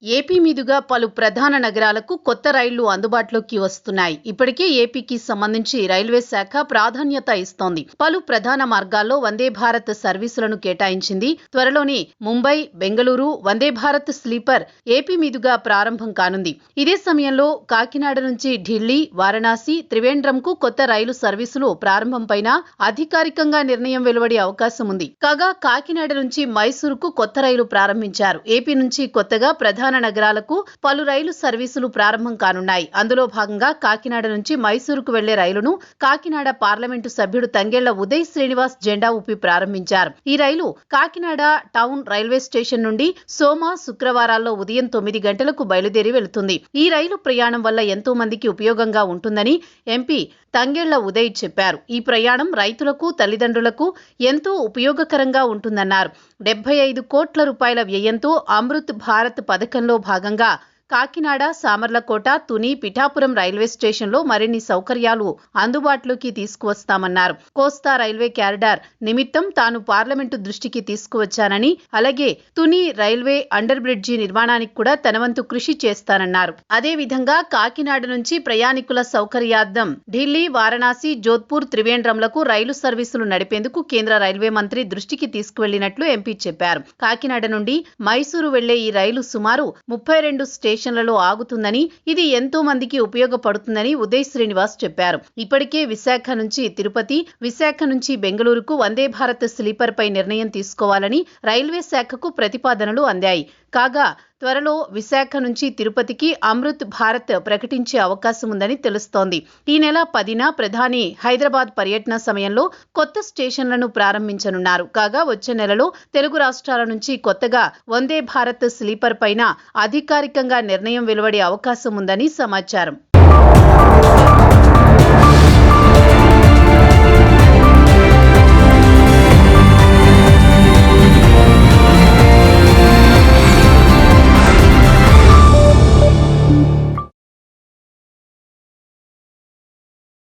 AP మీదుగా పలు ప్రధాన నగరాలకు కొత్త రైళ్లు అందుబాటులోకి వస్తున్నాయి. ఇప్పటికే ఏపీకి సంబంధించి రైల్వే శాఖ ప్రాధాన్యత ఇస్తోంది. పలు ప్రధాన మార్గాల్లో వందే భారత్ సర్వీసులను కేటాయించింది. త్వరలోనే ముంబై, బెంగళూరు వందే భారత్ స్లీపర్ ఏపీ మీదుగా ప్రారంభం కానుంది. ఇదే సమయంలో కాకినాడ నుంచి ఢిల్లీ, వారణాసి, త్రివేంద్రంకు కొత్త రైలు సర్వీసులు ప్రారంభంపైన అధికారికంగా నిర్ణయం వెలువడే అవకాశం ఉంది. కాగా కాకినాడ నుంచి మైసూరుకు కొత్త రైలు ప్రారంభించారు. ఏపీ నుంచి కొత్తగా ప్రధాన నగరాలకు పలు రైలు సర్వీసులు ప్రారంభం కానున్నాయి. అందులో భాగంగా కాకినాడ నుంచి మైసూరుకు వెళ్లే రైలును కాకినాడ పార్లమెంటు సభ్యుడు తంగెళ్ల ఉదయ్ శ్రీనివాస్ జెండా ఊపి ప్రారంభించారు. ఈ రైలు కాకినాడ టౌన్ రైల్వే స్టేషన్ నుండి సోమ, శుక్రవారాల్లో ఉదయం 9 గంటలకు బయలుదేరి వెళుతుంది. ఈ రైలు ప్రయాణం వల్ల ఎంతో మందికి ఉపయోగంగా ఉంటుందని ఎంపీ తంగెళ్ల ఉదయ్ చెప్పారు. ఈ ప్రయాణం రైతులకు, తల్లిదండ్రులకు ఎంతో ఉపయోగకరంగా ఉంటుందన్నారు. 75 కోట్ల రూపాయల వ్యయంతో అమృత్ భారత్ పథకంలో భాగంగా కాకినాడ, సామర్లకోట, తుని, పిఠాపురం రైల్వే స్టేషన్లో మరిన్ని సౌకర్యాలు అందుబాటులోకి తీసుకువస్తామన్నారు. కోస్తా రైల్వే క్యారిడార్ నిమిత్తం తాను పార్లమెంటు దృష్టికి తీసుకువచ్చానని, అలాగే తుని రైల్వే అండర్ బ్రిడ్జి నిర్మాణానికి కూడా తన వంతు కృషి చేస్తానన్నారు. అదేవిధంగా కాకినాడ నుంచి ప్రయాణికుల సౌకర్యార్థం ఢిల్లీ, వారణాసి, జోధ్పూర్, త్రివేంద్రంలకు రైలు సర్వీసులు నడిపేందుకు కేంద్ర రైల్వే మంత్రి దృష్టికి తీసుకువెళ్లినట్లు ఎంపీ చెప్పారు. కాకినాడ నుండి మైసూరు వెళ్లే ఈ రైలు సుమారు 32 స్టేషన్లలో ఆగుతుందని, ఇది ఎంతో మందికి ఉపయోగపడుతుందని ఉదయ్ శ్రీనివాస్ చెప్పారు. ఇప్పటికే విశాఖ నుంచి తిరుపతి, విశాఖ నుంచి బెంగళూరుకు వందే భారత్ స్లీపర్ పై నిర్ణయం తీసుకోవాలని రైల్వే శాఖకు ప్రతిపాదనలు అందాయి. కాగా త్వరలో విశాఖ నుంచి తిరుపతికి అమృత్ భారత్ ప్రకటించే అవకాశం ఉందని తెలుస్తోంది. ఈ నెల 10న ప్రధాని హైదరాబాద్ పర్యటన సమయంలో కొత్త స్టేషన్లను ప్రారంభించనున్నారు. కాగా వచ్చే నెలలో తెలుగు రాష్ట్రాల నుంచి కొత్తగా వందే భారత్ స్లీపర్ పైన అధికారికంగా నిర్ణయం వెలువడే అవకాశం ఉందని సమాచారం.